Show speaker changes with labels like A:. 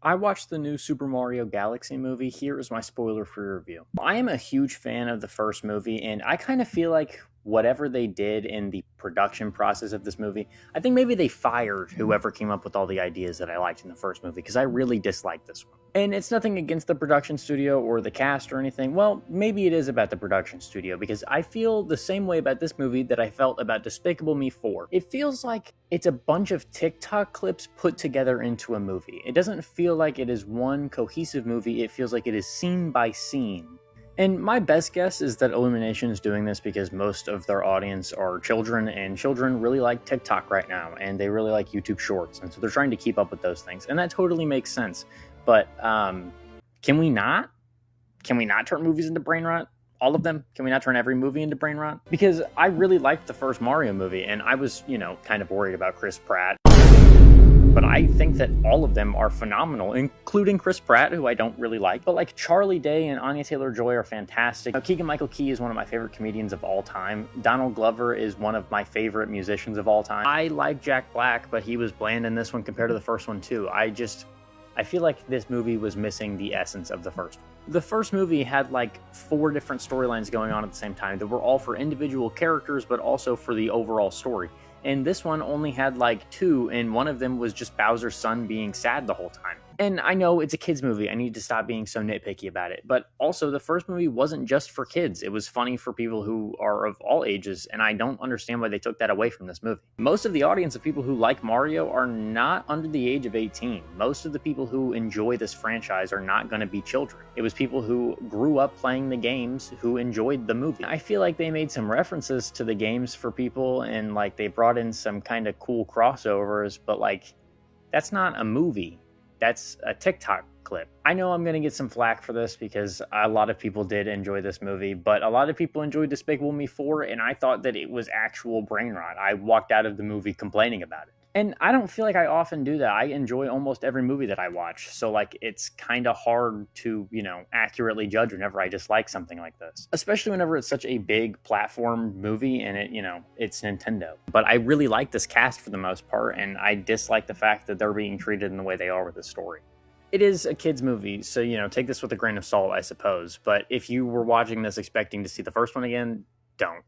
A: I watched the new Super Mario Galaxy movie. Here is my spoiler for your review. I am a huge fan of the first movie, and I kind of feel like whatever they did in the production process of this movie, I think maybe they fired whoever came up with all the ideas that I liked in the first movie, because I really disliked this one. And it's nothing against the production studio or the cast or anything. Well, maybe it is about the production studio, because I feel the same way about this movie that I felt about Despicable Me 4. It feels like it's a bunch of TikTok clips put together into a movie. It doesn't feel like it is one cohesive movie. It feels like it is scene by scene. And my best guess is that Illumination is doing this because most of their audience are children, and children really like TikTok right now, and they really like YouTube Shorts, and so they're trying to keep up with those things, and that totally makes sense. But can we not? Can we not turn movies into brain rot? All of them? Can we not turn every movie into brain rot? Because I really liked the first Mario movie, and I was, kind of worried about Chris Pratt. But I think that all of them are phenomenal, including Chris Pratt, who I don't really like. But like Charlie Day and Anya Taylor-Joy are fantastic. Keegan-Michael Key is one of my favorite comedians of all time. Donald Glover is one of my favorite musicians of all time. I like Jack Black, but he was bland in this one compared to the first one too. I feel like this movie was missing the essence of the first one. The first movie had like 4 different storylines going on at the same time that were all for individual characters, but also for the overall story. And this one only had like 2, and one of them was just Bowser's son being sad the whole time. And I know it's a kid's movie, I need to stop being so nitpicky about it, but also the first movie wasn't just for kids. It was funny for people who are of all ages, and I don't understand why they took that away from this movie. Most of the audience of people who like Mario are not under the age of 18. Most of the people who enjoy this franchise are not going to be children. It was people who grew up playing the games who enjoyed the movie. I feel like they made some references to the games for people, and like they brought in some kind of cool crossovers, but like that's not a movie. That's a TikTok clip. I know I'm going to get some flack for this because a lot of people did enjoy this movie, but a lot of people enjoyed Despicable Me 4, and I thought that it was actual brain rot. I walked out of the movie complaining about it. And I don't feel like I often do that. I enjoy almost every movie that I watch. So like it's kind of hard to, accurately judge whenever I dislike something like this. Especially whenever it's such a big platform movie and it's Nintendo. But I really like this cast for the most part, and I dislike the fact that they're being treated in the way they are with the story. It is a kid's movie, so, take this with a grain of salt, I suppose. But if you were watching this expecting to see the first one again, don't.